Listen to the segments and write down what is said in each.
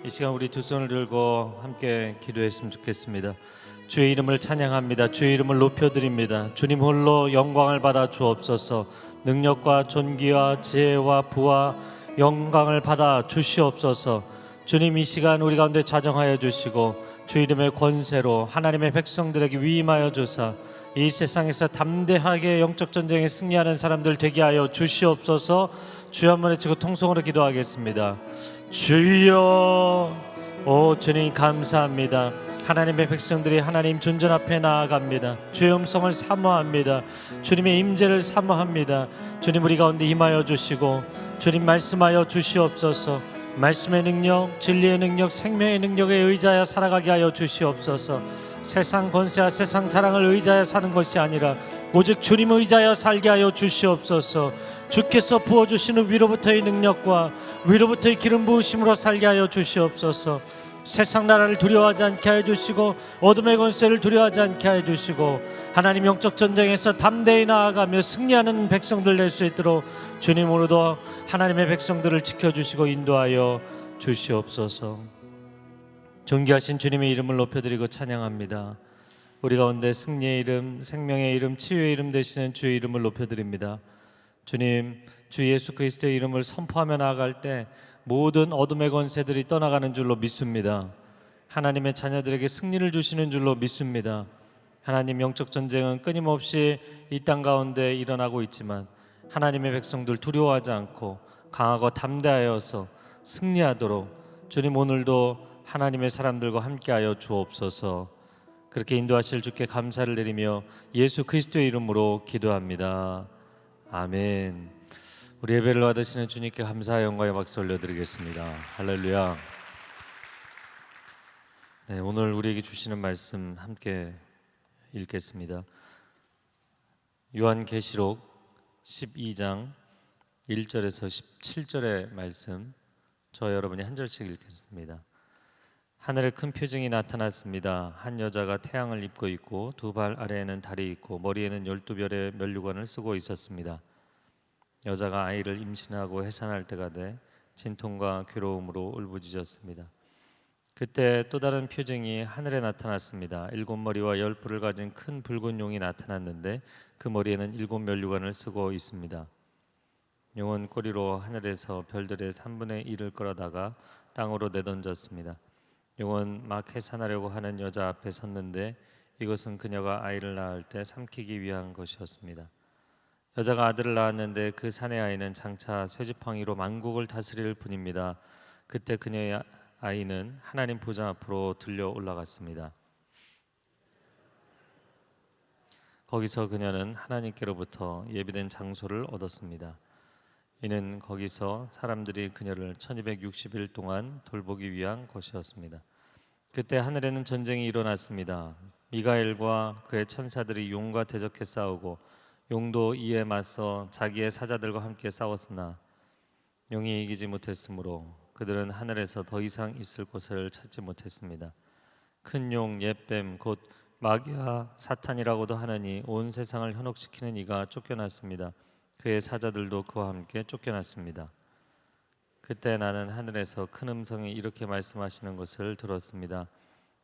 이 시간 우리 두 손을 들고 함께 기도했으면 좋겠습니다. 주의 이름을 찬양합니다. 주의 이름을 높여드립니다. 주님 홀로 영광을 받아 주옵소서. 능력과 존귀와 지혜와 부와 영광을 받아 주시옵소서. 주님, 이 시간 우리 가운데 자정하여 주시고 주 이름의 권세로 하나님의 백성들에게 위임하여 주사 이 세상에서 담대하게 영적 전쟁에 승리하는 사람들 되게 하여 주시옵소서. 주여 한번 외치고 통성으로 기도하겠습니다. 주여, 오 주님 감사합니다. 하나님의 백성들이 하나님 존전 앞에 나아갑니다. 주의 음성을 사모합니다. 주님의 임재를 사모합니다. 주님, 우리 가운데 임하여 주시고 주님 말씀하여 주시옵소서. 말씀의 능력, 진리의 능력, 생명의 능력에 의지하여 살아가게 하여 주시옵소서. 세상 권세와 세상 자랑을 의지하여 사는 것이 아니라 오직 주님을 의지하여 살게 하여 주시옵소서. 주께서 부어주시는 위로부터의 능력과 위로부터의 기름 부으심으로 살게 하여 주시옵소서. 세상 나라를 두려워하지 않게 하여 주시고 어둠의 권세를 두려워하지 않게 하여 주시고 하나님 영적 전쟁에서 담대히 나아가며 승리하는 백성들 될 수 있도록 주님으로도 하나님의 백성들을 지켜주시고 인도하여 주시옵소서. 존귀하신 주님의 이름을 높여드리고 찬양합니다. 우리 가운데 승리의 이름, 생명의 이름, 치유의 이름 되시는 주의 이름을 높여드립니다. 주님, 주 예수 그리스도의 이름을 선포하며 나아갈 때 모든 어둠의 권세들이 떠나가는 줄로 믿습니다. 하나님의 자녀들에게 승리를 주시는 줄로 믿습니다. 하나님, 영적 전쟁은 끊임없이 이 땅 가운데 일어나고 있지만 하나님의 백성들 두려워하지 않고 강하고 담대하여서 승리하도록 주님 오늘도 하나님의 사람들과 함께하여 주옵소서. 그렇게 인도하실 주께 감사를 드리며 예수 그리스도의 이름으로 기도합니다. 아멘. 우리 예배를 받으시는 주님께 감사와 영광의 박수 올려드리겠습니다. 할렐루야. 네, 오늘 우리에게 주시는 말씀 함께 읽겠습니다. 요한계시록 12장 1절에서 17절의 말씀, 저 여러분이 한 절씩 읽겠습니다. 하늘에 큰 표징이 나타났습니다. 한 여자가 태양을 입고 있고 두 발 아래에는 달이 있고 머리에는 12별의 면류관을 쓰고 있었습니다. 여자가 아이를 임신하고 해산할 때가 돼 진통과 괴로움으로 울부짖었습니다. 그때 또 다른 표징이 하늘에 나타났습니다. 7머리와 10뿔을 가진 큰 붉은 용이 나타났는데 그 머리에는 7면류관을 쓰고 있습니다. 용은 꼬리로 하늘에서 별들의 3분의 1을 끌어다가 땅으로 내던졌습니다. 용은 막 해산하려고 하는 여자 앞에 섰는데 이것은 그녀가 아이를 낳을 때 삼키기 위한 것이었습니다. 여자가 아들을 낳았는데 그 사내 아이는 장차 쇠지팡이로 만국을 다스릴 뿐입니다. 그때 그녀의 아이는 하나님 보좌 앞으로 들려 올라갔습니다. 거기서 그녀는 하나님께로부터 예비된 장소를 얻었습니다. 이는 거기서 사람들이 그녀를 1260일 동안 돌보기 위한 것이었습니다. 그때 하늘에는 전쟁이 일어났습니다. 미가엘과 그의 천사들이 용과 대적해 싸우고 용도 이에 맞서 자기의 사자들과 함께 싸웠으나 용이 이기지 못했으므로 그들은 하늘에서 더 이상 있을 곳을 찾지 못했습니다. 큰 용 옛뱀 곧 마귀와 사탄이라고도 하느니 온 세상을 현혹시키는 이가 쫓겨났습니다. 그의 사자들도 그와 함께 쫓겨났습니다. 그때 나는 하늘에서 큰 음성이 이렇게 말씀하시는 것을 들었습니다.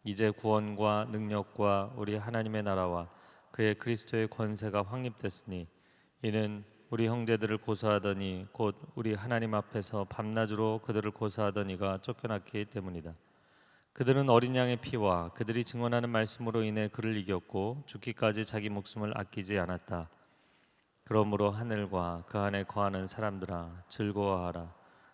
이제 구원과 능력과 우리 하나님의 나라와 그의 그리스도의 권세가 확립됐으니 이는 우리 형제들을 고소하더니 곧 우리 하나님 앞에서 밤낮으로 그들을 고소하던 이가 쫓겨났기 때문이다. 그들은 어린 양의 피와 그들이 증언하는 말씀으로 인해 그를 이겼고 죽기까지 자기 목숨을 아끼지 않았다. 그러므로 하늘과 그 안에 거하는 사람들아 즐거워하라.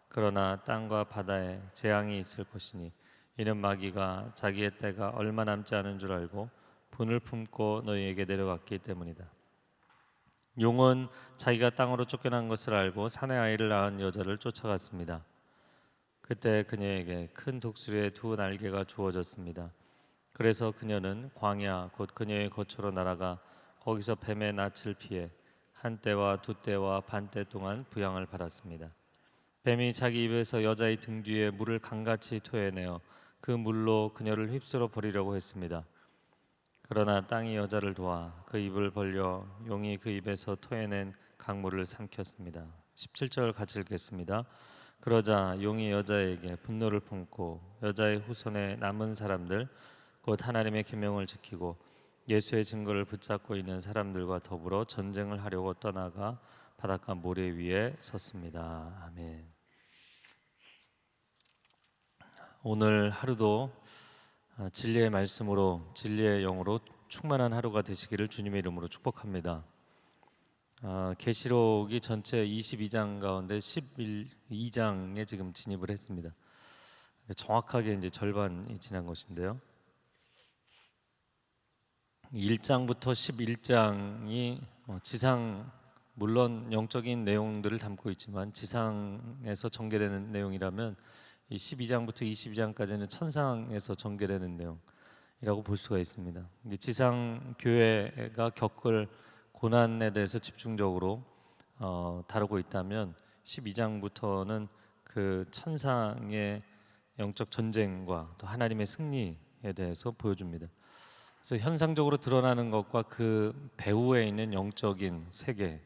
그러나 땅과 바다에 재앙이 있을 것이니 이는 마귀가 자기의 때가 얼마 남지 않은 줄 알고 분을 품고 너희에게 내려갔기 때문이다. 용은 자기가 땅으로 쫓겨난 것을 알고 사내 아이를 낳은 여자를 쫓아갔습니다. 그때 그녀에게 큰 독수리의 두 날개가 주어졌습니다. 그래서 그녀는 광야 곧 그녀의 거처로 날아가 거기서 뱀의 낯을 피해 한 때와 두 때와 반 때 동안 부양을 받았습니다. 뱀이 자기 입에서 여자의 등 뒤에 물을 강같이 토해내어 그 물로 그녀를 휩쓸어 버리려고 했습니다. 그러나 땅이 여자를 도와 그 입을 벌려 용이 그 입에서 토해낸 강물을 삼켰습니다. 17절 같이 읽겠습니다. 그러자 용이 여자에게 분노를 품고 여자의 후손에 남은 사람들 곧 하나님의 계명을 지키고 예수의 증거를 붙잡고 있는 사람들과 더불어 전쟁을 하려고 떠나가 바닷가 모래 위에 섰습니다. 아멘. 오늘 하루도 진리의 말씀으로 진리의 영으로 충만한 하루가 되시기를 주님의 이름으로 축복합니다. 계시록이 전체 22장 가운데 12장에 지금 진입을 했습니다. 정확하게 이제 절반이 지난 것인데요. 1장부터 11장이 지상 물론 영적인 내용들을 담고 있지만 지상에서 전개되는 내용이라면 이 12장부터 22장까지는 천상에서 전개되는 내용이라고 볼 수가 있습니다. 지상 교회가 겪을 고난에 대해서 집중적으로 다루고 있다면 12장부터는 그 천상의 영적 전쟁과 또 하나님의 승리에 대해서 보여줍니다. 그래서 현상적으로 드러나는 것과 그 배후에 있는 영적인 세계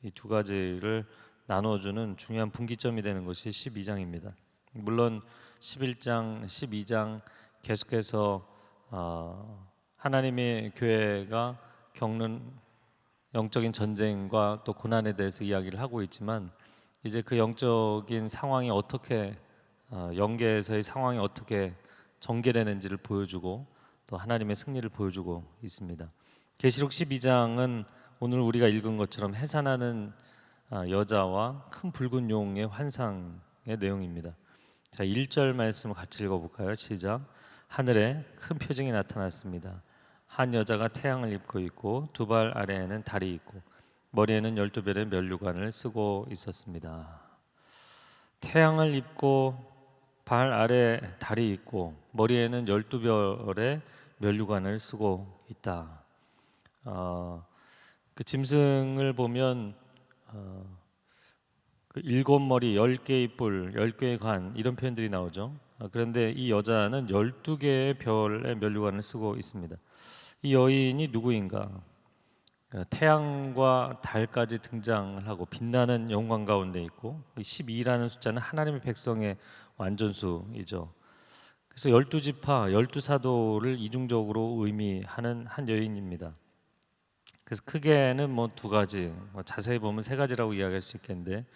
이 두 가지를 나눠주는 중요한 분기점이 되는 것이 12장입니다. 물론 11장, 12장 계속해서 하나님의 교회가 겪는 영적인 전쟁과 또 고난에 대해서 이야기를 하고 있지만 이제 그 영적인 상황이 어떻게 영계에서의 상황이 어떻게 전개되는지를 보여주고 또 하나님의 승리를 보여주고 있습니다. 계시록 12장은 오늘 우리가 읽은 것처럼 해산하는 여자와 큰 붉은 용의 환상의 내용입니다. 자, 1절 말씀을 같이 읽어볼까요? 시작. 하늘에 큰 표징이 나타났습니다. 한 여자가 태양을 입고 있고 두 발 아래에는 달이 있고 머리에는 12별의 면류관을 쓰고 있었습니다. 태양을 입고 발 아래 달이 있고 머리에는 12별의 면류관을 쓰고 있다. 그 짐승을 보면 그 7머리, 10개의 뿔, 10개의 관 이런 표현들이 나오죠. 그런데 이 여자는 12개의 별의 면류관을 쓰고 있습니다. 이 여인이 누구인가? 태양과 달까지 등장을 하고 빛나는 영광 가운데 있고 12라는 숫자는 하나님의 백성의 완전수이죠. 그래서 12지파, 12사도를 이중적으로 의미하는 한 여인입니다. 그래서 크게는 두 가지, 자세히 보면 세 가지라고 이야기할 수 있겠는데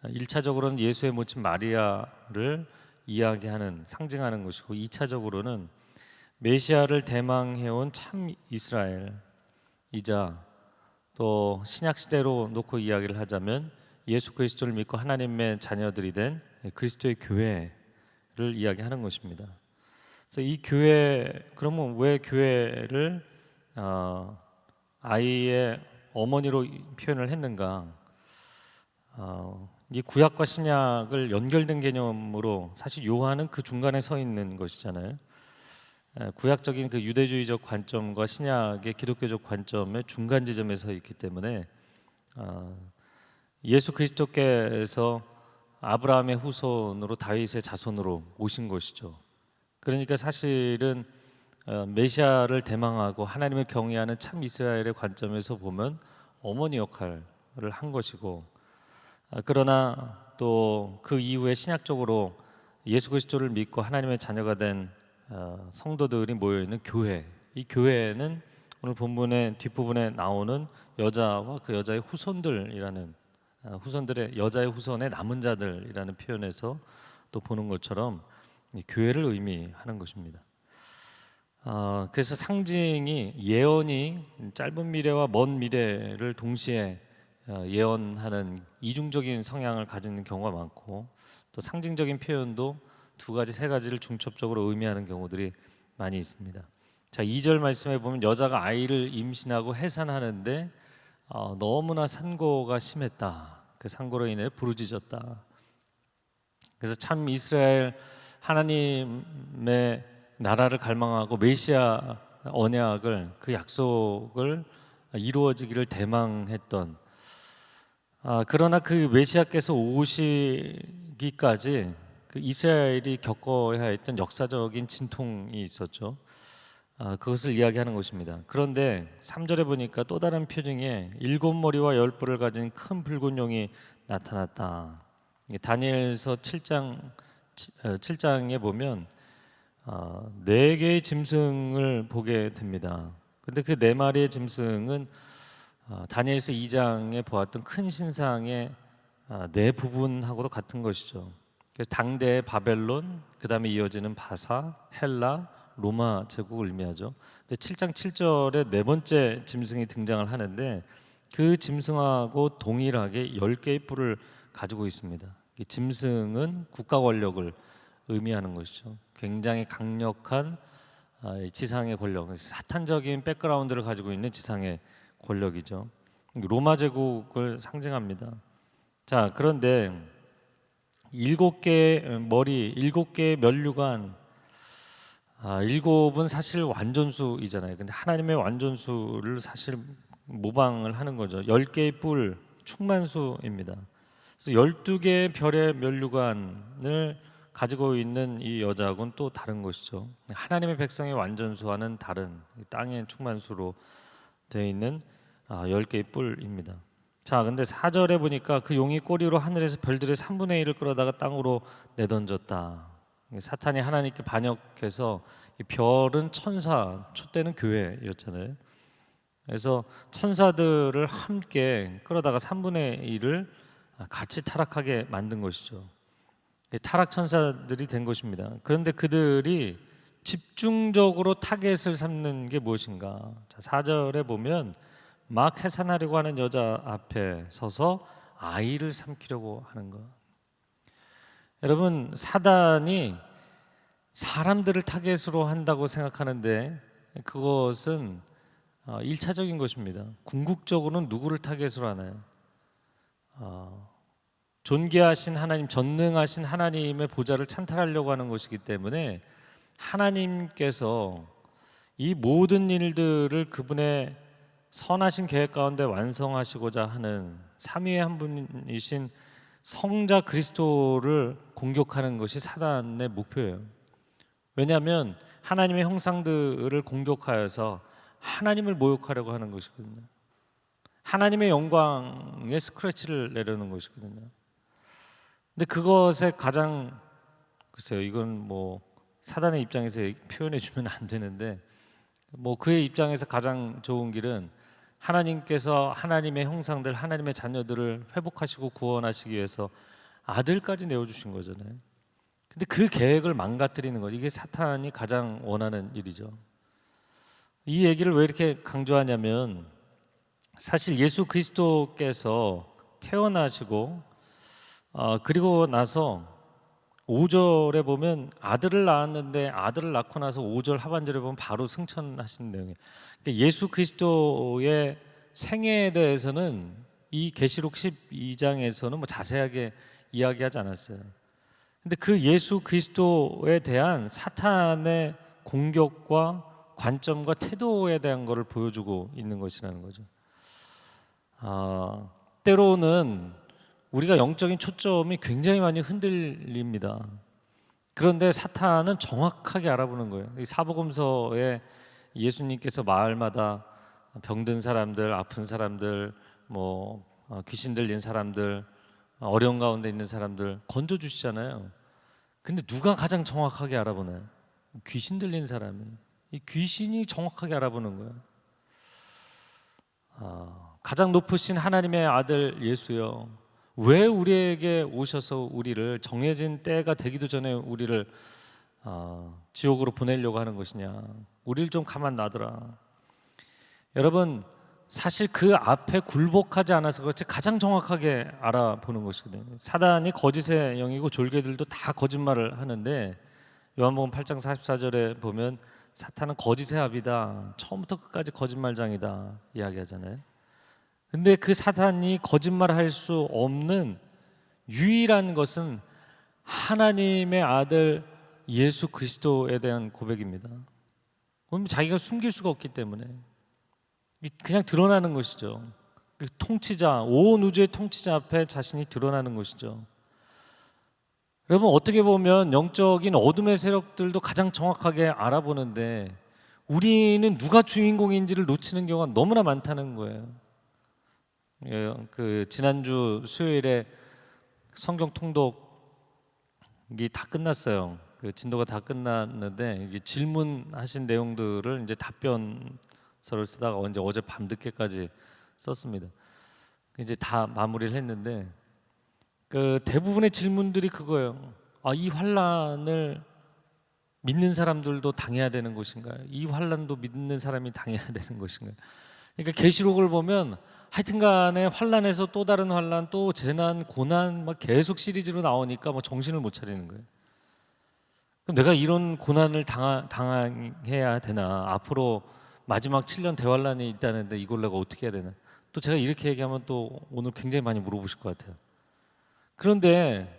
1차적으로는 예수의 모친 마리아를 이야기하는, 상징하는 것이고 2차적으로는 메시아를 대망해온 참 이스라엘이자 또 신약시대로 놓고 이야기를 하자면 예수 그리스도를 믿고 하나님의 자녀들이 된 그리스도의 교회를 이야기하는 것입니다. 그래서 이 교회, 그러면 왜 교회를 아이의 어머니로 표현을 했는가? 이 구약과 신약을 연결된 개념으로 사실 요한은 그 중간에 서 있는 것이잖아요. 구약적인 그 유대주의적 관점과 신약의 기독교적 관점의 중간 지점에 서 있기 때문에 예수 그리스도께서 아브라함의 후손으로 다윗의 자손으로 오신 것이죠. 그러니까 사실은 메시아를 대망하고 하나님을 경외하는 참 이스라엘의 관점에서 보면 어머니 역할을 한 것이고, 그러나 또 그 이후에 신약적으로 예수 그리스도를 믿고 하나님의 자녀가 된 성도들이 모여 있는 교회, 이 교회는 오늘 본문의 뒷부분에 나오는 여자와 그 여자의 후손들이라는 후손들의 여자의 후손의 남은 자들이라는 표현에서 또 보는 것처럼 교회를 의미하는 것입니다. 그래서 상징이 예언이 짧은 미래와 먼 미래를 동시에 예언하는 이중적인 성향을 가지는 경우가 많고 또 상징적인 표현도 두 가지, 세 가지를 중첩적으로 의미하는 경우들이 많이 있습니다. 자, 2절 말씀에 보면 여자가 아이를 임신하고 해산하는데 너무나 산고가 심했다. 그 산고로 인해 부르짖었다. 그래서 참 이스라엘 하나님의 나라를 갈망하고 메시아 언약을, 그 약속을 이루어지기를 대망했던, 그러나 그 메시아께서 오시기까지 그 이스라엘이 겪어야 했던 역사적인 진통이 있었죠. 그것을 이야기하는 것입니다. 그런데 3절에 보니까 또 다른 표징에 7머리와 10뿔을 가진 큰 붉은 용이 나타났다. 다니엘서 7장에 보면 네 개의 짐승을 보게 됩니다. 근데 그 네 마리의 짐승은 다니엘서 2장에 보았던 큰 신상의 네 부분하고도 같은 것이죠. 그래서 당대의 바벨론, 그 다음에 이어지는 바사, 헬라, 로마 제국을 의미하죠. 근데 7장 7절에 네 번째 짐승이 등장을 하는데 그 짐승하고 동일하게 10개의 뿔을 가지고 있습니다. 이 짐승은 국가 권력을 의미하는 것이죠. 굉장히 강력한 지상의 권력, 사탄적인 백그라운드를 가지고 있는 지상의 권력이죠. 로마 제국을 상징합니다. 자, 그런데 7개의 머리, 7개의 면류관, 7은 사실 완전수이잖아요. 근데 하나님의 완전수를 사실 모방을 하는 거죠. 10개의 뿔, 충만수입니다. 그래서 12개의 별의 면류관을 가지고 있는 이 여자하고는 또 다른 것이죠. 하나님의 백성의 완전수와는 다른 땅의 충만수로 되어 있는 10개의 뿔입니다. 자, 근데 4절에 보니까 그 용이 꼬리로 하늘에서 별들의 3분의 1을 끌어다가 땅으로 내던졌다. 사탄이 하나님께 반역해서 이 별은 천사, 촛대는 교회였잖아요. 그래서 천사들을 함께 끌어다가 3분의 1을 같이 타락하게 만든 것이죠. 타락 천사들이 된 것입니다. 그런데 그들이 집중적으로 타겟을 삼는 게 무엇인가? 자, 4절에 보면 막 해산하려고 하는 여자 앞에 서서 아이를 삼키려고 하는 것. 여러분, 사단이 사람들을 타겟으로 한다고 생각하는데 그것은 1차적인 것입니다. 궁극적으로는 누구를 타겟으로 하나요? 존귀하신 하나님, 전능하신 하나님의 보좌를 찬탈하려고 하는 것이기 때문에 하나님께서 이 모든 일들을 그분의 선하신 계획 가운데 완성하시고자 하는 삼위의 한 분이신 성자 그리스도를 공격하는 것이 사단의 목표예요. 왜냐하면 하나님의 형상들을 공격하여서 하나님을 모욕하려고 하는 것이거든요. 하나님의 영광에 스크래치를 내려는 것이거든요. 근데 그것에 가장, 글쎄요, 이건 뭐 사단의 입장에서 표현해 주면 안 되는데 뭐 그의 입장에서 가장 좋은 길은 하나님께서 하나님의 형상들, 하나님의 자녀들을 회복하시고 구원하시기 위해서 아들까지 내어주신 거잖아요. 근데 그 계획을 망가뜨리는 것, 이게 사탄이 가장 원하는 일이죠. 이 얘기를 왜 이렇게 강조하냐면 사실 예수 그리스도께서 태어나시고 그리고 나서 5절에 보면 아들을 낳았는데 아들을 낳고 나서 5절 하반절에 보면 바로 승천하신 내용이에요. 그러니까 예수 그리스도의 생애에 대해서는 이 계시록 12장에서는 뭐 자세하게 이야기하지 않았어요. 근데 그 예수 그리스도에 대한 사탄의 공격과 관점과 태도에 대한 것을 보여주고 있는 것이라는 거죠. 때로는 우리가 영적인 초점이 굉장히 많이 흔들립니다. 그런데 사탄은 정확하게 알아보는 거예요. 이 사복음서에 예수님께서 마을마다 병든 사람들, 아픈 사람들, 귀신 들린 사람들, 어려운 가운데 있는 사람들 건져주시잖아요. 근데 누가 가장 정확하게 알아보나요? 귀신 들린 사람이. 이 귀신이 정확하게 알아보는 거예요. 가장 높으신 하나님의 아들 예수여, 왜 우리에게 오셔서 우리를 정해진 때가 되기도 전에 우리를 지옥으로 보내려고 하는 것이냐? 우리를 좀 가만 놔둬라. 여러분, 사실 그 앞에 굴복하지 않아서 그렇지 가장 정확하게 알아보는 것이거든요. 사단이 거짓의 영이고 졸개들도 다 거짓말을 하는데 요한복음 8장 44절에 보면 사탄은 거짓의 아비다, 처음부터 끝까지 거짓말장이다 이야기하잖아요. 근데 그 사탄이 거짓말할 수 없는 유일한 것은 하나님의 아들 예수 그리스도에 대한 고백입니다. 그럼 자기가 숨길 수가 없기 때문에 그냥 드러나는 것이죠. 통치자, 온 우주의 통치자 앞에 자신이 드러나는 것이죠. 여러분, 어떻게 보면 영적인 어둠의 세력들도 가장 정확하게 알아보는데 우리는 누가 주인공인지를 놓치는 경우가 너무나 많다는 거예요. 그 지난주 수요일에 성경 통독이 다 끝났어요. 그 진도가 다 끝났는데 이제 질문하신 내용들을 이제 답변서를 쓰다가 이제 어제 밤 늦게까지 썼습니다. 이제 다 마무리를 했는데 그 대부분의 질문들이 그거예요. 이 환란을 믿는 사람들도 당해야 되는 것인가요? 이 환란도 믿는 사람이 당해야 되는 것인가요? 그러니까 계시록을 보면 하여튼간에 환란에서 또 다른 환란, 또 재난, 고난 막 계속 시리즈로 나오니까 뭐 정신을 못 차리는 거예요. 그럼 내가 이런 고난을 당해야 되나? 앞으로 마지막 7년 대환란이 있다는데 이걸 내가 어떻게 해야 되나? 또 제가 이렇게 얘기하면 또 오늘 굉장히 많이 물어보실 것 같아요. 그런데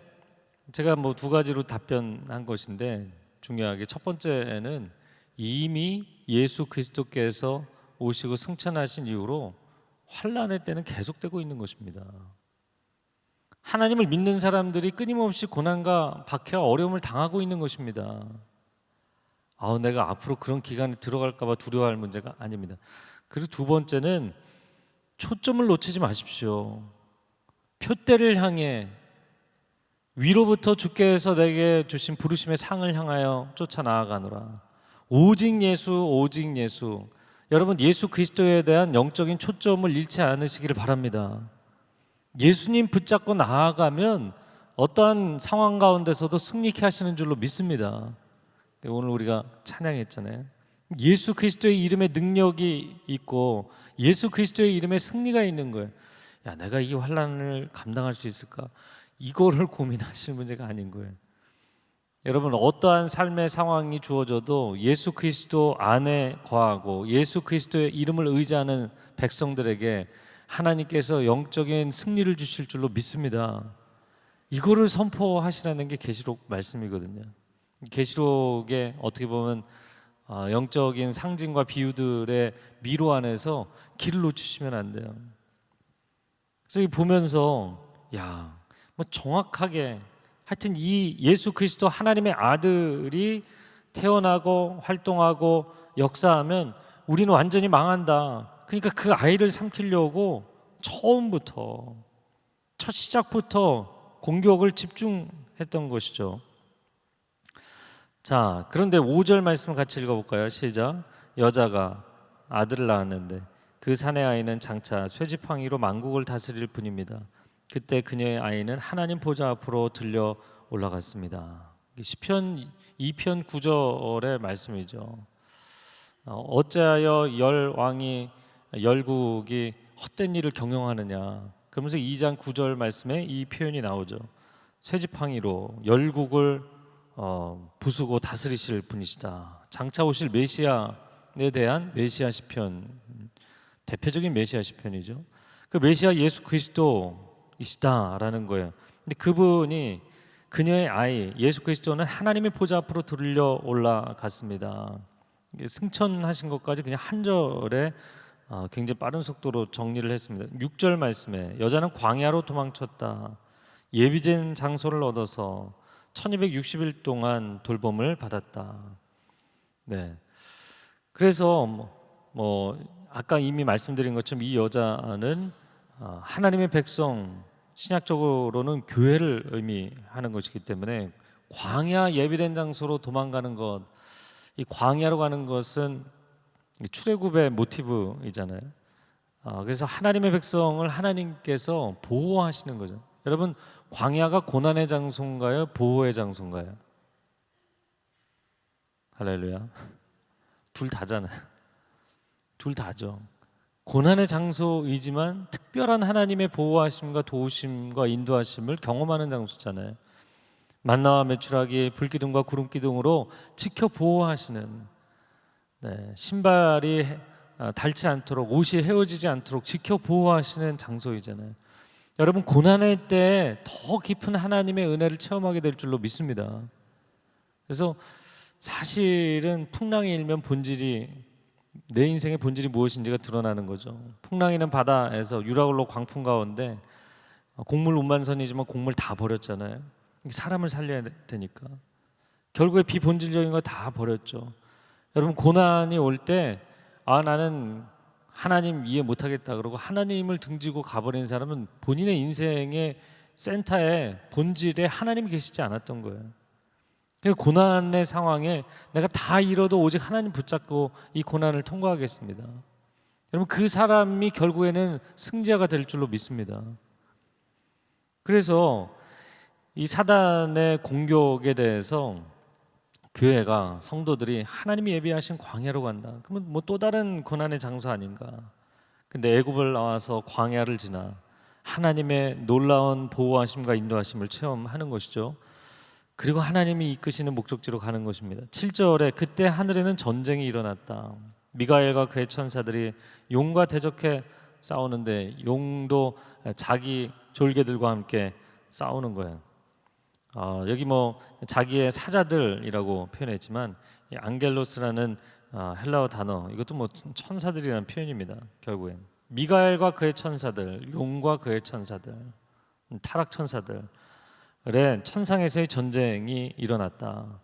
제가 뭐 두 가지로 답변한 것인데 중요하게 첫 번째는 이미 예수 그리스도께서 오시고 승천하신 이후로 환란의 때는 계속되고 있는 것입니다. 하나님을 믿는 사람들이 끊임없이 고난과 박해와 어려움을 당하고 있는 것입니다. 내가 앞으로 그런 기간에 들어갈까 봐 두려워할 문제가 아닙니다. 그리고 두 번째는 초점을 놓치지 마십시오. 표대를 향해 위로부터 주께서 내게 주신 부르심의 상을 향하여 쫓아 나아가노라. 오직 예수, 오직 예수. 여러분, 예수 그리스도에 대한 영적인 초점을 잃지 않으시기를 바랍니다. 예수님 붙잡고 나아가면 어떠한 상황 가운데서도 승리케 하시는 줄로 믿습니다. 오늘 우리가 찬양했잖아요. 예수 그리스도의 이름에 능력이 있고 예수 그리스도의 이름에 승리가 있는 거예요. 내가 이 환난을 감당할 수 있을까? 이거를 고민하실 문제가 아닌 거예요. 여러분, 어떠한 삶의 상황이 주어져도 예수 그리스도 안에 거하고 예수 그리스도의 이름을 의지하는 백성들에게 하나님께서 영적인 승리를 주실 줄로 믿습니다. 이거를 선포하시라는 게 계시록 말씀이거든요. 계시록에 어떻게 보면 영적인 상징과 비유들의 미로 안에서 길을 놓치시면 안 돼요. 그래서 보면서 뭐 정확하게 하여튼 이 예수 그리스도 하나님의 아들이 태어나고 활동하고 역사하면 우리는 완전히 망한다. 그러니까 그 아이를 삼키려고 처음부터 첫 시작부터 공격을 집중했던 것이죠. 자, 그런데 5절 말씀을 같이 읽어볼까요? 시작. 여자가 아들을 낳았는데 그 사내 아이는 장차 쇠지팡이로 만국을 다스릴 뿐입니다. 그때 그녀의 아이는 하나님 보좌 앞으로 들려 올라갔습니다. 시편 2편 9절의 말씀이죠. 어찌하여 열왕이 열국이 헛된 일을 경영하느냐. 그러면서 2장 9절 말씀에 이 표현이 나오죠. 쇠지팡이로 열국을 부수고 다스리실 분이시다. 장차 오실 메시아에 대한 메시아 시편, 대표적인 메시아 시편이죠. 그 메시아 예수 그리스도이시다라는 거예요. 근데 그분이 그녀의 아이 예수 그리스도는 하나님의 보좌 앞으로 들려 올라갔습니다. 승천하신 것까지 그냥 한 절에 굉장히 빠른 속도로 정리를 했습니다. 6절 말씀에 여자는 광야로 도망쳤다. 예비된 장소를 얻어서 1260일 동안 돌봄을 받았다. 네. 그래서 아까 이미 말씀드린 것처럼 이 여자는 하나님의 백성, 신약적으로는 교회를 의미하는 것이기 때문에 광야 예비된 장소로 도망가는 것, 이 광야로 가는 것은 출애굽의 모티브이잖아요. 그래서 하나님의 백성을 하나님께서 보호하시는 거죠. 여러분, 광야가 고난의 장소인가요? 보호의 장소인가요? 할렐루야. 둘 다잖아요. 둘 다죠. 고난의 장소이지만 특별한 하나님의 보호하심과 도우심과 인도하심을 경험하는 장소잖아요. 만나와 메추라기, 불기둥과 구름기둥으로 지켜 보호하시는, 신발이 닳지 않도록, 옷이 헤어지지 않도록 지켜 보호하시는 장소이잖아요. 여러분, 고난의 때 더 깊은 하나님의 은혜를 체험하게 될 줄로 믿습니다. 그래서 사실은 풍랑이 일면 내 인생의 본질이 무엇인지가 드러나는 거죠. 풍랑이는 바다에서 유라굴로 광풍 가운데 곡물 운반선이지만 곡물 다 버렸잖아요. 사람을 살려야 되니까 결국에 비본질적인 거 다 버렸죠. 여러분, 고난이 올 때 나는 하나님 이해 못하겠다 그러고 하나님을 등지고 가버린 사람은 본인의 인생의 센터의 본질에 하나님이 계시지 않았던 거예요. 고난의 상황에 내가 다 잃어도 오직 하나님 붙잡고 이 고난을 통과하겠습니다. 여러분, 그 사람이 결국에는 승자가 될 줄로 믿습니다. 그래서 이 사단의 공격에 대해서 교회가, 성도들이 하나님이 예비하신 광야로 간다. 그러면 뭐 또 다른 고난의 장소 아닌가? 근데 애굽을 나와서 광야를 지나 하나님의 놀라운 보호하심과 인도하심을 체험하는 것이죠. 그리고 하나님이 이끄시는 목적지로 가는 것입니다. 7절에 그때 하늘에는 전쟁이 일어났다. 미가엘과 그의 천사들이 용과 대적해 싸우는데 용도 자기 졸개들과 함께 싸우는 거예요. 여기 뭐 자기의 사자들이라고 표현했지만 이 앙겔로스라는 헬라어 단어, 이것도 뭐 천사들이라는 표현입니다. 결국엔 미가엘과 그의 천사들, 용과 그의 천사들, 타락 천사들의 천상에서의 전쟁이 일어났다.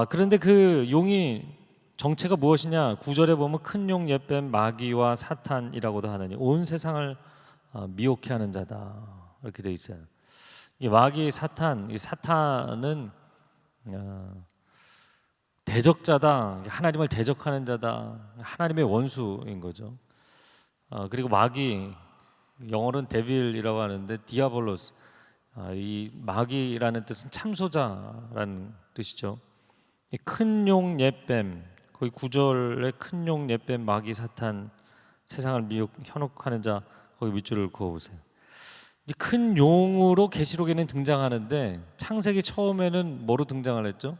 그런데 그 용이 정체가 무엇이냐? 9절에 보면 큰 용, 옛뱀, 마귀와 사탄이라고도 하느니 온 세상을 미혹해 하는 자다, 이렇게 돼 있어요. 이 마귀, 사탄, 이 사탄은 대적자다, 하나님을 대적하는 자다, 하나님의 원수인 거죠. 그리고 마귀, 영어로는 데빌이라고 하는데 디아볼로스, 이 마귀라는 뜻은 참소자라는 뜻이죠. 이 큰 용, 옛뱀, 거기 9절에 큰 용, 옛뱀, 마귀, 사탄, 세상을 현혹하는 자, 거기 밑줄을 그어보세요. 큰 용으로 계시록에는 등장하는데 창세기 처음에는 뭐로 등장을 했죠?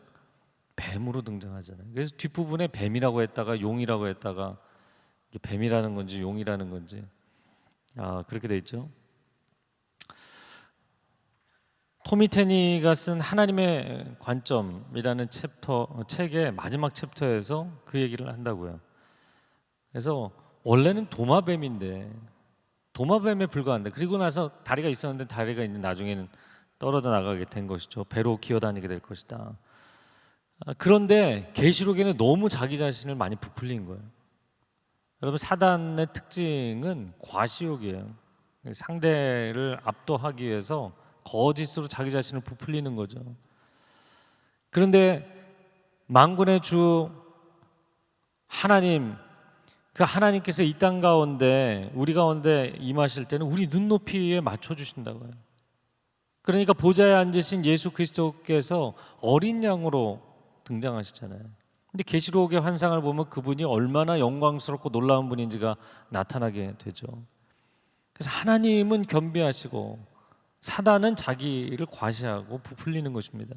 뱀으로 등장하잖아요. 그래서 뒷부분에 뱀이라고 했다가 용이라고 했다가 이게 뱀이라는 건지 용이라는 건지 그렇게 돼 있죠. 토미 테니가 쓴 하나님의 관점이라는 책의 마지막 챕터에서 그 얘기를 한다고요. 그래서 원래는 도마뱀인데 도마뱀에 불과한데, 그리고 나서 다리가 있었는데 다리가 있는 나중에는 떨어져 나가게 된 것이죠. 배로 기어다니게 될 것이다. 그런데 계시록에는 너무 자기 자신을 많이 부풀린 거예요. 여러분, 사단의 특징은 과시욕이에요. 상대를 압도하기 위해서 거짓으로 자기 자신을 부풀리는 거죠. 그런데 만군의 주 하나님, 그 하나님께서 이 땅 가운데, 우리 가운데 임하실 때는 우리 눈높이에 맞춰 주신다고요. 그러니까 보좌에 앉으신 예수 그리스도께서 어린 양으로 등장하시잖아요. 근데 계시록의 환상을 보면 그분이 얼마나 영광스럽고 놀라운 분인지가 나타나게 되죠. 그래서 하나님은 겸비하시고 사단은 자기를 과시하고 부풀리는 것입니다.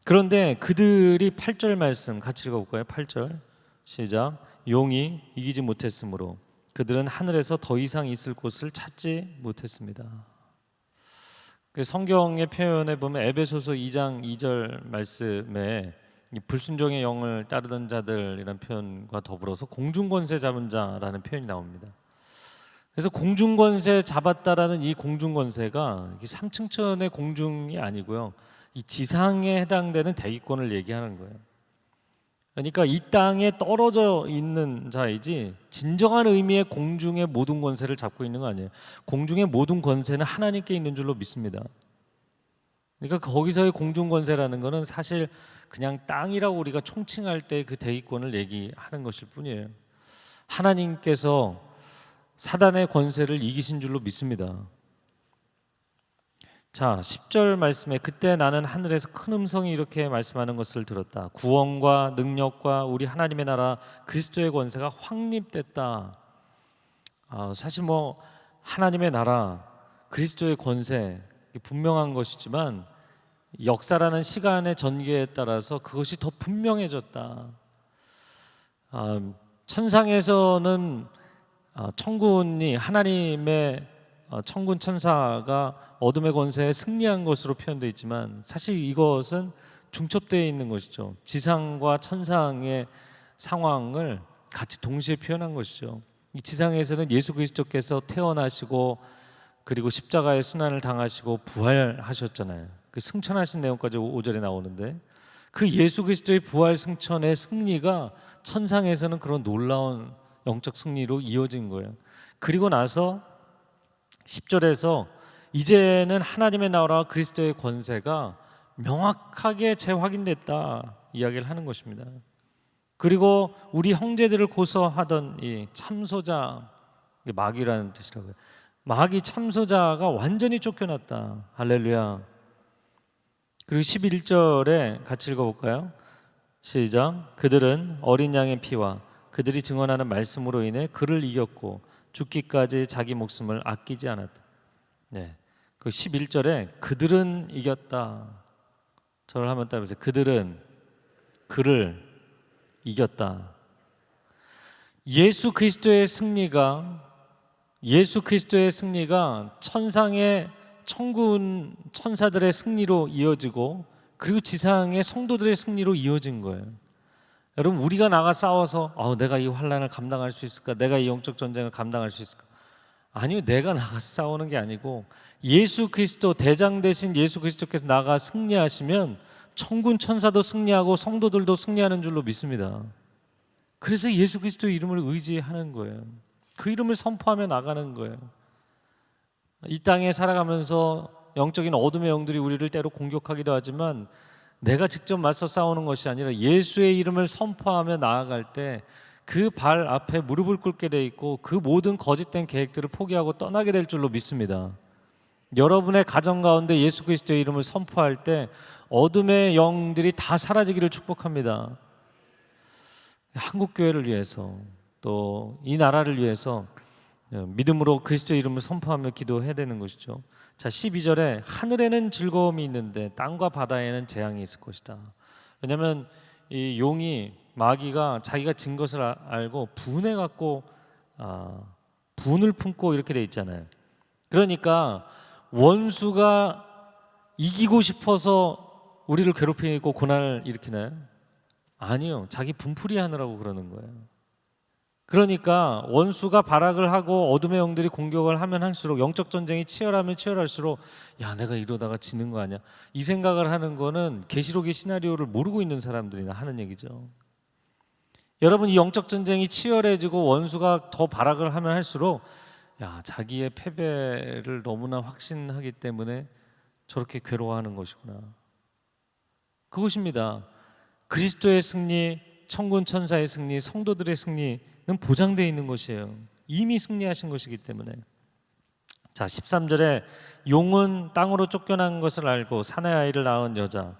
그런데 그들이 8절 말씀 같이 읽어볼까요? 8절 시작. 용이 이기지 못했으므로 그들은 하늘에서 더 이상 있을 곳을 찾지 못했습니다. 성경의 표현에 보면 에베소서 2장 2절 말씀에 불순종의 영을 따르던 자들이라는 표현과 더불어서 공중권세 잡은 자라는 표현이 나옵니다. 그래서 공중권세 잡았다라는 이 공중권세가 3층천의 공중이 아니고요, 이 지상에 해당되는 대기권을 얘기하는 거예요. 그러니까 이 땅에 떨어져 있는 자이지 진정한 의미의 공중의 모든 권세를 잡고 있는 거 아니에요. 공중의 모든 권세는 하나님께 있는 줄로 믿습니다. 그러니까 거기서의 공중 권세라는 거는 사실 그냥 땅이라고 우리가 총칭할 때 그 대기권을 얘기하는 것일 뿐이에요. 하나님께서 사단의 권세를 이기신 줄로 믿습니다. 자, 10절 말씀에 그때 나는 하늘에서 큰 음성이 이렇게 말씀하는 것을 들었다. 구원과 능력과 우리 하나님의 나라 그리스도의 권세가 확립됐다. 사실 뭐 하나님의 나라 그리스도의 권세 분명한 것이지만 역사라는 시간의 전개에 따라서 그것이 더 분명해졌다. 천상에서는 천군이 하나님의 천군 천사가 어둠의 권세에 승리한 것으로 표현되어 있지만 사실 이것은 중첩되어 있는 것이죠. 지상과 천상의 상황을 같이 동시에 표현한 것이죠. 이 지상에서는 예수 그리스도께서 태어나시고 그리고 십자가의 순환을 당하시고 부활하셨잖아요. 그 승천하신 내용까지 5절에 나오는데 그 예수 그리스도의 부활 승천의 승리가 천상에서는 그런 놀라운 영적 승리로 이어진 거예요. 그리고 나서 10절에서 이제는 하나님의 나라와 그리스도의 권세가 명확하게 재확인됐다 이야기를 하는 것입니다. 그리고 우리 형제들을 고소하던 이 참소자, 마귀라는 뜻이라고요. 마귀 참소자가 완전히 쫓겨났다. 할렐루야. 그리고 11절에 같이 읽어볼까요? 시작. 그들은 어린 양의 피와 그들이 증언하는 말씀으로 인해 그를 이겼고 죽기까지 자기 목숨을 아끼지 않았다. 네. 그 11절에 그들은 이겼다. 저를 한번 따라해보세요. 그들은 그를 이겼다. 예수 그리스도의 승리가 천상의 천군 천사들의 승리로 이어지고 그리고 지상의 성도들의 승리로 이어진 거예요. 여러분, 우리가 나가 싸워서 내가 이 환난을 감당할 수 있을까? 내가 이 영적 전쟁을 감당할 수 있을까? 아니요, 내가 나가 싸우는 게 아니고 예수 그리스도, 대장 되신 예수 그리스도께서 나가 승리하시면 천군 천사도 승리하고 성도들도 승리하는 줄로 믿습니다. 그래서 예수 그리스도의 이름을 의지하는 거예요. 그 이름을 선포하며 나가는 거예요. 이 땅에 살아가면서 영적인 어둠의 영들이 우리를 때로 공격하기도 하지만 내가 직접 맞서 싸우는 것이 아니라 예수의 이름을 선포하며 나아갈 때 그 발 앞에 무릎을 꿇게 돼 있고 그 모든 거짓된 계획들을 포기하고 떠나게 될 줄로 믿습니다. 여러분의 가정 가운데 예수 그리스도의 이름을 선포할 때 어둠의 영들이 다 사라지기를 축복합니다. 한국 교회를 위해서 또 이 나라를 위해서 믿음으로 그리스도의 이름을 선포하며 기도해야 되는 것이죠. 자, 12절에 하늘에는 즐거움이 있는데 땅과 바다에는 재앙이 있을 것이다. 왜냐하면 이 용이 마귀가 자기가 진 것을 알고 분해 갖고 분을 품고 이렇게 돼 있잖아요. 그러니까 원수가 이기고 싶어서 우리를 괴롭히고 고난을 일으키나요? 아니요, 자기 분풀이 하느라고 그러는 거예요. 그러니까 원수가 발악을 하고 어둠의 영들이 공격을 하면 할수록, 영적 전쟁이 치열하면 치열할수록 야, 내가 이러다가 지는 거 아니야? 이 생각을 하는 거는 계시록의 시나리오를 모르고 있는 사람들이나 하는 얘기죠. 여러분, 이 영적 전쟁이 치열해지고 원수가 더 발악을 하면 할수록 야, 자기의 패배를 너무나 확신하기 때문에 저렇게 괴로워하는 것이구나. 그것입니다. 그리스도의 승리, 천군 천사의 승리, 성도들의 승리는 보장되어 있는 것이에요. 이미 승리하신 것이기 때문에. 자, 13절에 용은 땅으로 쫓겨난 것을 알고 사내 아이를 낳은 여자,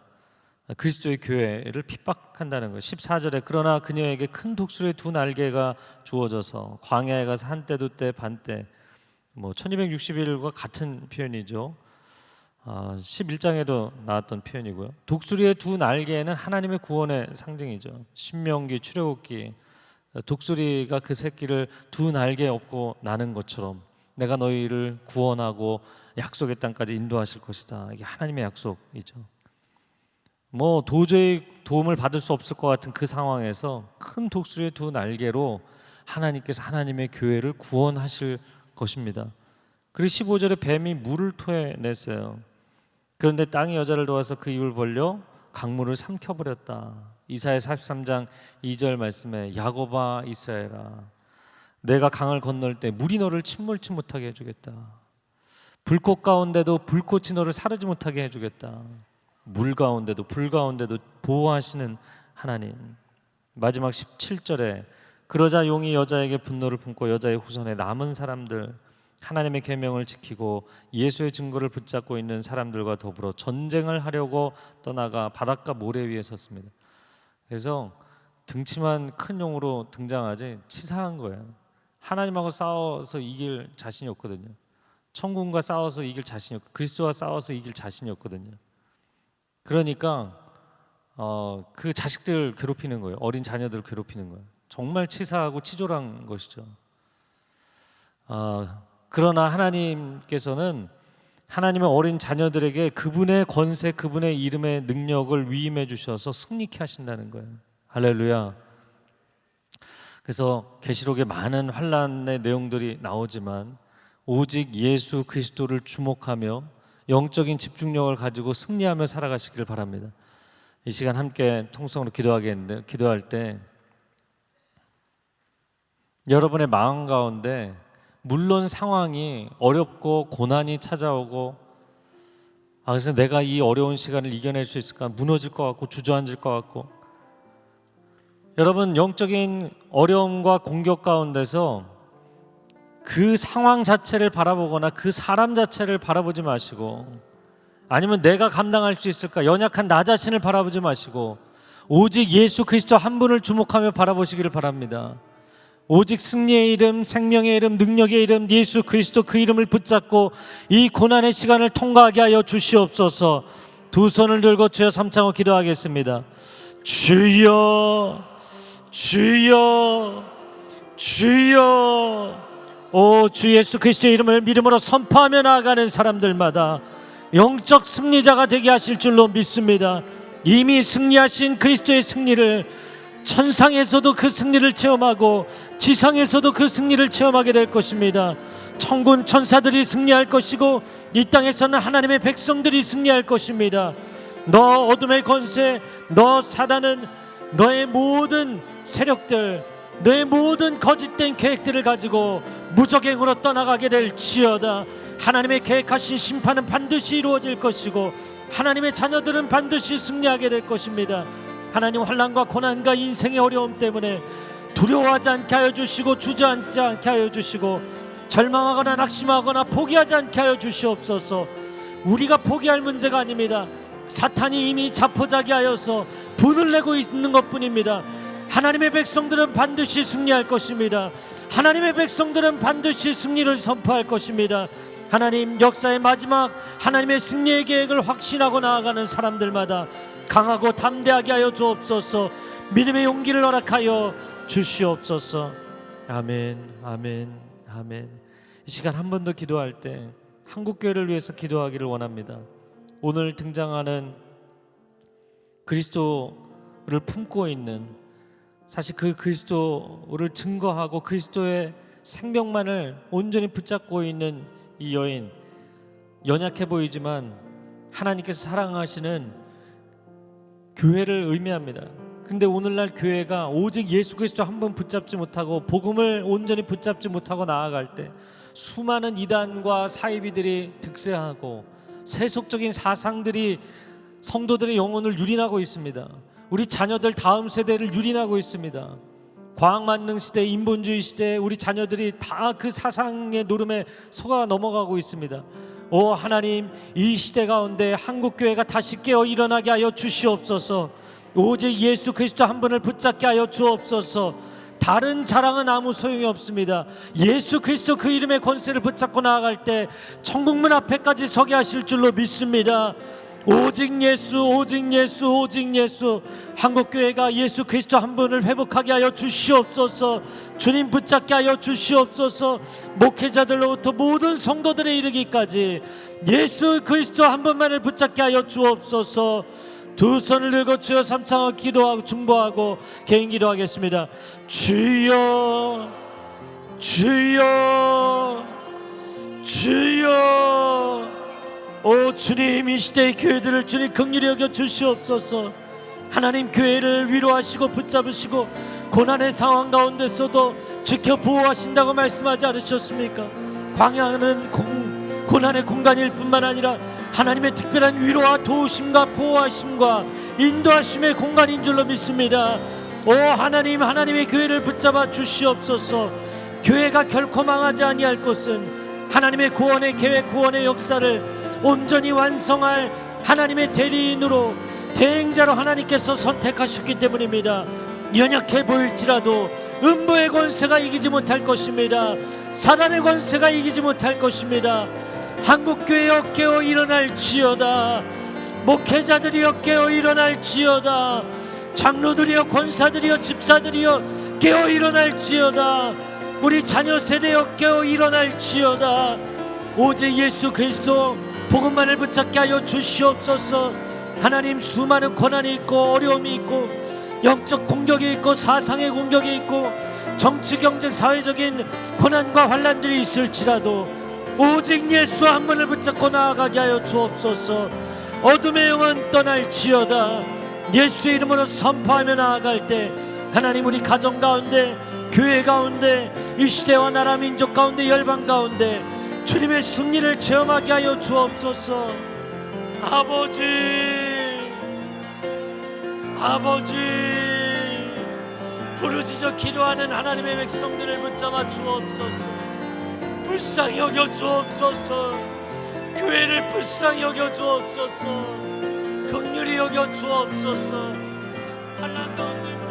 그리스도의 교회를 핍박한다는 거예요. 14절에 그러나 그녀에게 큰 독수리의 두 날개가 주어져서 광야에 가서 한때 두때 반때 1260일과 같은 표현이죠. 11장에도 나왔던 표현이고요. 독수리의 두 날개는 하나님의 구원의 상징이죠. 신명기, 출애굽기, 독수리가 그 새끼를 두 날개 업고 나는 것처럼 내가 너희를 구원하고 약속의 땅까지 인도하실 것이다. 이게 하나님의 약속이죠. 도저히 도움을 받을 수 없을 것 같은 그 상황에서 큰 독수리의 두 날개로 하나님께서 하나님의 교회를 구원하실 것입니다. 그리고 15절에 뱀이 물을 토해냈어요. 그런데 땅이 여자를 도와서 그 입을 벌려 강물을 삼켜버렸다. 이사야 43장 2절 말씀에 야곱아 이스라엘아, 내가 강을 건널 때 물이 너를 침몰치 못하게 해주겠다. 불꽃 가운데도 불꽃이 너를 사르지 못하게 해주겠다. 물 가운데도 불 가운데도 보호하시는 하나님. 마지막 17절에 그러자 용이 여자에게 분노를 품고 여자의 후손에 남은 사람들, 하나님의 계명을 지키고 예수의 증거를 붙잡고 있는 사람들과 더불어 전쟁을 하려고 떠나가 바닷가 모래 위에 섰습니다. 그래서 등치만 큰 용으로 등장하지 치사한 거예요. 하나님하고 싸워서 이길 자신이 없거든요. 천군과 싸워서 이길 자신이 없고 그리스도와 싸워서 이길 자신이 없거든요. 그러니까 그 자식들 괴롭히는 거예요. 어린 자녀들 괴롭히는 거예요. 정말 치사하고 치졸한 것이죠. 그러나 하나님께서는 하나님의 어린 자녀들에게 그분의 권세, 그분의 이름의 능력을 위임해 주셔서 승리케 하신다는 거예요. 할렐루야. 그래서 계시록에 많은 환난의 내용들이 나오지만 오직 예수 그리스도를 주목하며 영적인 집중력을 가지고 승리하며 살아가시길 바랍니다. 이 시간 함께 통성으로 기도하겠는데, 기도할 때 여러분의 마음 가운데 물론 상황이 어렵고 고난이 찾아오고 그래서 내가 이 어려운 시간을 이겨낼 수 있을까? 무너질 것 같고 주저앉을 것 같고. 여러분, 영적인 어려움과 공격 가운데서 그 상황 자체를 바라보거나 그 사람 자체를 바라보지 마시고, 아니면 내가 감당할 수 있을까? 연약한 나 자신을 바라보지 마시고 오직 예수 그리스도 한 분을 주목하며 바라보시기를 바랍니다. 오직 승리의 이름, 생명의 이름, 능력의 이름 예수 그리스도, 그 이름을 붙잡고 이 고난의 시간을 통과하게 하여 주시옵소서. 두 손을 들고 주여 삼창으로 기도하겠습니다. 주여, 주여, 주여. 오, 주 예수 그리스도의 이름을 믿음으로 선포하며 나아가는 사람들마다 영적 승리자가 되게 하실 줄로 믿습니다. 이미 승리하신 그리스도의 승리를, 천상에서도 그 승리를 체험하고 지상에서도 그 승리를 체험하게 될 것입니다. 천군 천사들이 승리할 것이고 이 땅에서는 하나님의 백성들이 승리할 것입니다. 너 어둠의 권세, 너 사단은 너의 모든 세력들, 너의 모든 거짓된 계획들을 가지고 무적행으로 떠나가게 될지어다. 하나님의 계획하신 심판은 반드시 이루어질 것이고 하나님의 자녀들은 반드시 승리하게 될 것입니다. 하나님, 환난과 고난과 인생의 어려움 때문에 두려워하지 않게 하여 주시고 주저앉지 않게 하여 주시고 절망하거나 낙심하거나 포기하지 않게 하여 주시옵소서. 우리가 포기할 문제가 아닙니다. 사탄이 이미 자포자기하여서 분을 내고 있는 것뿐입니다. 하나님의 백성들은 반드시 승리할 것입니다. 하나님의 백성들은 반드시 승리를 선포할 것입니다. 하나님, 역사의 마지막 하나님의 승리의 계획을 확신하고 나아가는 사람들마다 강하고 담대하게 하여 주옵소서. 믿음의 용기를 허락하여 주시옵소서. 아멘, 아멘, 아멘. 이 시간 한 번 더 기도할 때 한국교회를 위해서 기도하기를 원합니다. 오늘 등장하는 그리스도를 품고 있는, 사실 그 그리스도를 증거하고 그리스도의 생명만을 온전히 붙잡고 있는 이 여인, 연약해 보이지만 하나님께서 사랑하시는 교회를 의미합니다. 근데 오늘날 교회가 오직 예수 그리스도 한 번 붙잡지 못하고 복음을 온전히 붙잡지 못하고 나아갈 때 수많은 이단과 사이비들이 득세하고 세속적인 사상들이 성도들의 영혼을 유린하고 있습니다. 우리 자녀들 다음 세대를 유린하고 있습니다. 과학만능 시대, 인본주의 시대에 우리 자녀들이 다 그 사상의 노름에 속아 넘어가고 있습니다. 오 하나님, 이 시대 가운데 한국교회가 다시 깨어 일어나게 하여 주시옵소서. 오직 예수 그리스도 한 분을 붙잡게 하여 주옵소서. 다른 자랑은 아무 소용이 없습니다. 예수 그리스도 그 이름의 권세를 붙잡고 나아갈 때 천국문 앞에까지 서게 하실 줄로 믿습니다. 오직 예수, 오직 예수, 오직 예수. 한국교회가 예수 그리스도 한 분을 회복하게 하여 주시옵소서. 주님 붙잡게 하여 주시옵소서. 목회자들로부터 모든 성도들에 이르기까지 예수 그리스도 한 분만을 붙잡게 하여 주옵소서. 두 손을 들고 주여 삼창을 기도하고 중보하고 개인 기도하겠습니다. 주여, 주여, 주여. 오 주님, 이 시대의 교회들을 주님 긍휼히 여겨 주시옵소서. 하나님, 교회를 위로하시고 붙잡으시고 고난의 상황 가운데서도 지켜 보호하신다고 말씀하지 않으셨습니까? 광야는 고난의 공간일 뿐만 아니라 하나님의 특별한 위로와 도우심과 보호하심과 인도하심의 공간인 줄로 믿습니다. 오 하나님, 하나님의 교회를 붙잡아 주시옵소서. 교회가 결코 망하지 아니할 것은 하나님의 구원의 계획, 구원의 역사를 온전히 완성할 하나님의 대리인으로, 대행자로 하나님께서 선택하셨기 때문입니다. 연약해 보일지라도 음부의 권세가 이기지 못할 것입니다. 사단의 권세가 이기지 못할 것입니다. 한국교회여 깨어 일어날지어다. 목회자들이여 깨어 일어날지어다. 장로들이여, 권사들이여, 집사들이여 깨어 일어날지어다. 우리 자녀 세대여 깨어 일어날지어다. 오직 예수 그리스도 복음만을 붙잡게 하여 주시옵소서. 하나님, 수많은 고난이 있고 어려움이 있고 영적 공격이 있고 사상의 공격이 있고 정치, 경제, 사회적인 고난과 환난들이 있을지라도 오직 예수 한 분을 붙잡고 나아가게 하여 주옵소서. 어둠의 영은 떠날지어다. 예수의 이름으로 선포하며 나아갈 때 하나님, 우리 가정 가운데 교회 가운데, 이 시대와 나라 민족 가운데, 열방 가운데 주님의 승리를 체험하게 하여 주옵소서. 아버지, 부르짖어 기도하는 하나님의 백성들을 붙잡아 주옵소서. 불쌍히 여겨 주옵소서. 교회를 불쌍히 여겨 주옵소서. 긍휼히 여겨 주옵소서. 한란 가운데